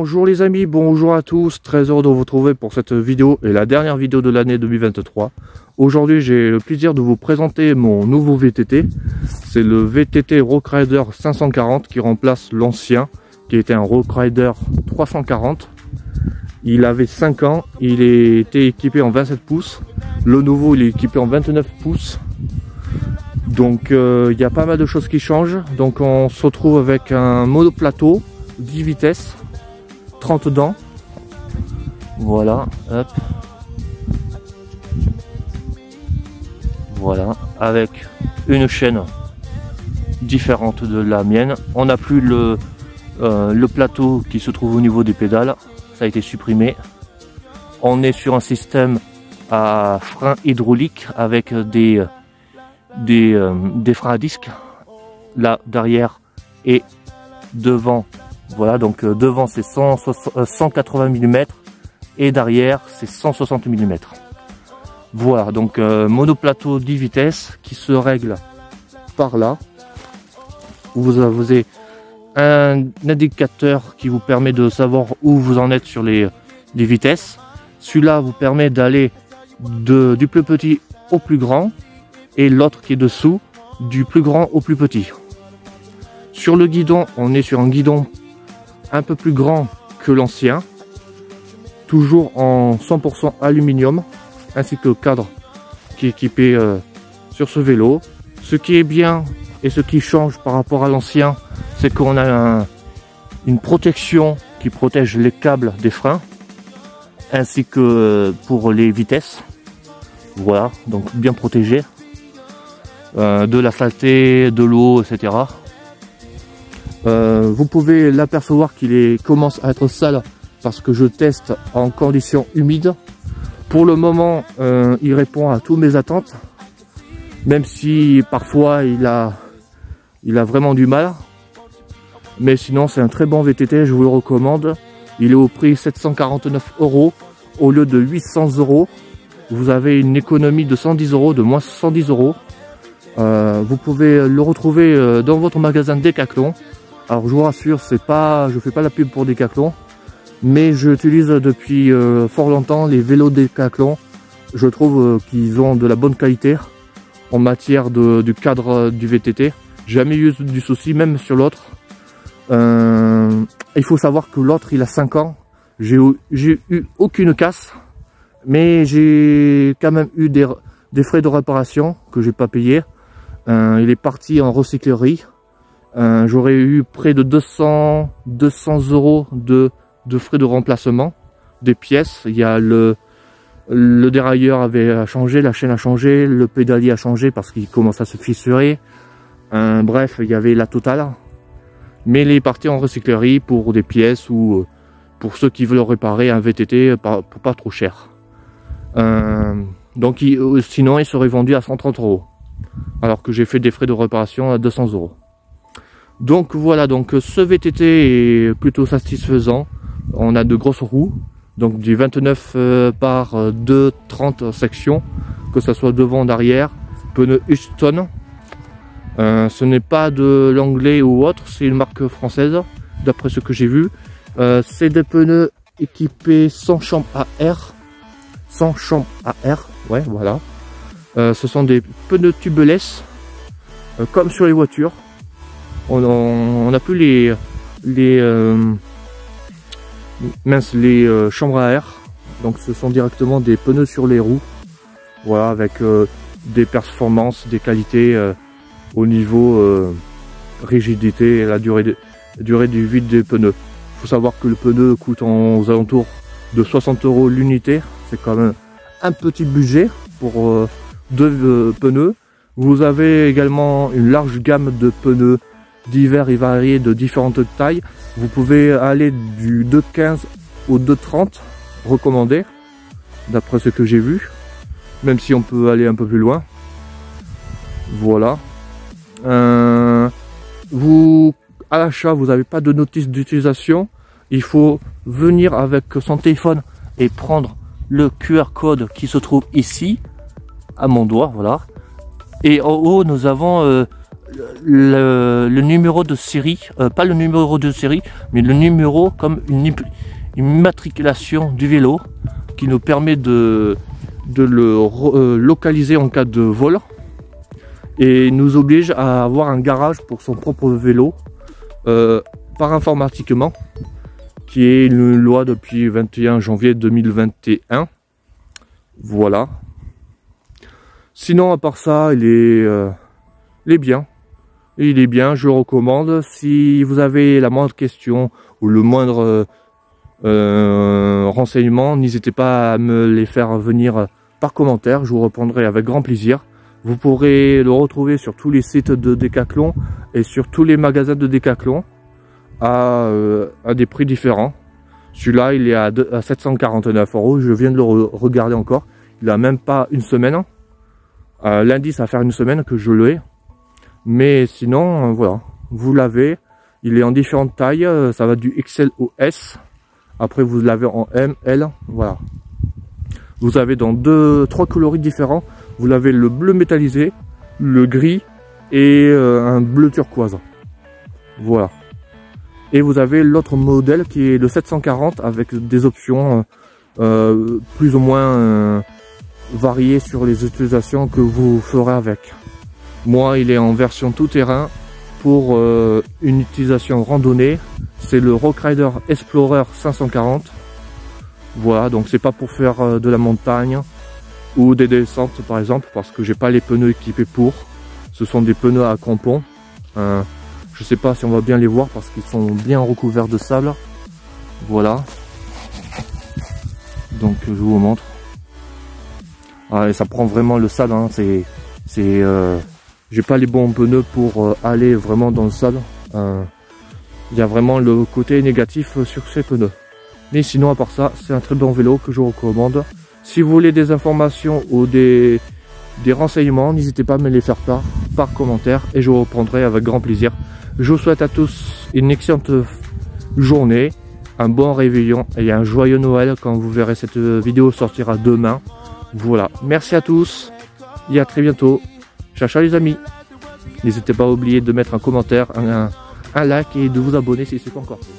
Bonjour les amis, bonjour à tous, très heureux de vous retrouver pour cette vidéo et la dernière vidéo de l'année 2023. Aujourd'hui j'ai le plaisir de vous présenter mon nouveau VTT. C'est le VTT Rockrider 540 qui remplace l'ancien qui était un Rockrider 340. Il avait 5 ans, il était équipé en 27 pouces. Le nouveau il est équipé en 29 pouces. Donc il y a pas mal de choses qui changent. Donc on se retrouve avec un monoplateau 10 vitesses, 30 dents. Voilà, hop. Voilà, avec une chaîne différente de la mienne. On n'a plus le plateau qui se trouve au niveau des pédales. Ça a été supprimé. On est sur un système à frein hydraulique avec des freins à disque là derrière et devant. Voilà, donc devant c'est 180 mm et derrière c'est 160 mm. Voilà, donc monoplateau 10 vitesses qui se règle par là. Vous avez un indicateur qui vous permet de savoir où vous en êtes sur les vitesses. Celui-là vous permet d'aller du plus petit au plus grand et l'autre qui est dessous du plus grand au plus petit. Sur le guidon, on est sur un guidon un peu plus grand que l'ancien, toujours en 100% aluminium, ainsi que le cadre qui est équipé sur ce vélo. Ce qui est bien et ce qui change par rapport à l'ancien, c'est qu'on a une protection qui protège les câbles des freins, ainsi que pour les vitesses. Voilà, donc bien protégé de la saleté, de l'eau, etc. Vous pouvez l'apercevoir qu'il commence à être sale parce que je teste en conditions humides. Pour le moment, il répond à toutes mes attentes, même si parfois il a vraiment du mal. Mais sinon, c'est un très bon VTT, je vous le recommande. Il est au prix 749 € au lieu de 800 €. Vous avez une économie de 110 €, de moins 110 €. Vous pouvez le retrouver dans votre magasin Decathlon. Alors je vous rassure, je fais pas la pub pour Decathlon, mais j'utilise depuis fort longtemps les vélos Decathlon. Je trouve qu'ils ont de la bonne qualité en matière du cadre du VTT. Jamais eu du souci, même sur l'autre. Il faut savoir que l'autre il a 5 ans. J'ai eu aucune casse, mais j'ai quand même eu des frais de réparation que j'ai pas payé. Il est parti en recyclerie. J'aurais eu près de 200 € de frais de remplacement des pièces. Il y a le dérailleur avait changé, la chaîne a changé, le pédalier a changé parce qu'il commence à se fissurer. Bref, il y avait la totale. Mais il est parti en recyclerie pour des pièces ou pour ceux qui veulent réparer un VTT pour pas trop cher. Donc sinon il serait vendu à 130 €. Alors que j'ai fait des frais de réparation à 200 €. Donc voilà, donc ce VTT est plutôt satisfaisant. On a de grosses roues, donc du 29 par 2,30 sections, que ce soit devant, derrière, pneus Huston. Ce n'est pas de l'anglais ou autre, c'est une marque française, d'après ce que j'ai vu. C'est des pneus équipés sans chambre à air. Sans chambre à air, ouais, voilà. Ce sont des pneus tubeless, comme sur les voitures. On n'a plus les chambres à air, donc ce sont directement des pneus sur les roues. Voilà, avec des performances, des qualités au niveau rigidité et la durée du vide des pneus. Il faut savoir que le pneu coûte aux alentours de 60 € l'unité. C'est quand même un petit budget pour 2 pneus. Vous avez également une large gamme de pneus divers et variés de différentes tailles. Vous pouvez aller du 2,15 au 2,30 recommandé, d'après ce que j'ai vu, même si on peut aller un peu plus loin. Voilà. À l'achat, vous n'avez pas de notice d'utilisation. Il faut venir avec son téléphone et prendre le QR code qui se trouve ici, à mon doigt, voilà. Et en haut, nous avons le numéro de série, pas le numéro de série, mais le numéro comme une immatriculation du vélo qui nous permet de le localiser en cas de vol et nous oblige à avoir un garage pour son propre vélo par informatiquement, qui est une loi depuis 21 janvier 2021. Voilà. Sinon, à part ça, il est bien. Il est bien, je le recommande. Si vous avez la moindre question ou le moindre renseignement, n'hésitez pas à me les faire venir par commentaire. Je vous répondrai avec grand plaisir. Vous pourrez le retrouver sur tous les sites de Decathlon et sur tous les magasins de Decathlon à des prix différents. Celui-là, il est à 749 €. Je viens de le regarder encore. Il n'a même pas une semaine. Lundi, ça va faire une semaine que je l'ai. Mais sinon, voilà. Vous l'avez. Il est en différentes tailles. Ça va du XL au S. Après, vous l'avez en M, L. Voilà. Vous avez dans 3 coloris différents. Vous avez le bleu métallisé, le gris et un bleu turquoise. Voilà. Et vous avez l'autre modèle qui est le 740 avec des options plus ou moins variées sur les utilisations que vous ferez avec. Moi, il est en version tout-terrain pour une utilisation randonnée. C'est le Rock Rider Explorer 540. Voilà, donc c'est pas pour faire de la montagne ou des descentes par exemple, parce que j'ai pas les pneus équipés pour. Ce sont des pneus à crampons. Je sais pas si on va bien les voir parce qu'ils sont bien recouverts de sable. Voilà. Donc je vous montre. Ah, et ça prend vraiment le sable. Hein. J'ai pas les bons pneus pour aller vraiment dans le sable. Il y a vraiment le côté négatif sur ces pneus. Mais sinon, à part ça, c'est un très bon vélo que je vous recommande. Si vous voulez des informations ou des renseignements, n'hésitez pas à me les faire part par commentaire et je vous reprendrai avec grand plaisir. Je vous souhaite à tous une excellente journée, un bon réveillon et un joyeux Noël quand vous verrez cette vidéo sortira demain. Voilà, merci à tous et à très bientôt. Ciao ciao les amis. N'hésitez pas à oublier de mettre un commentaire, un like et de vous abonner si ce n'est pas encore fait.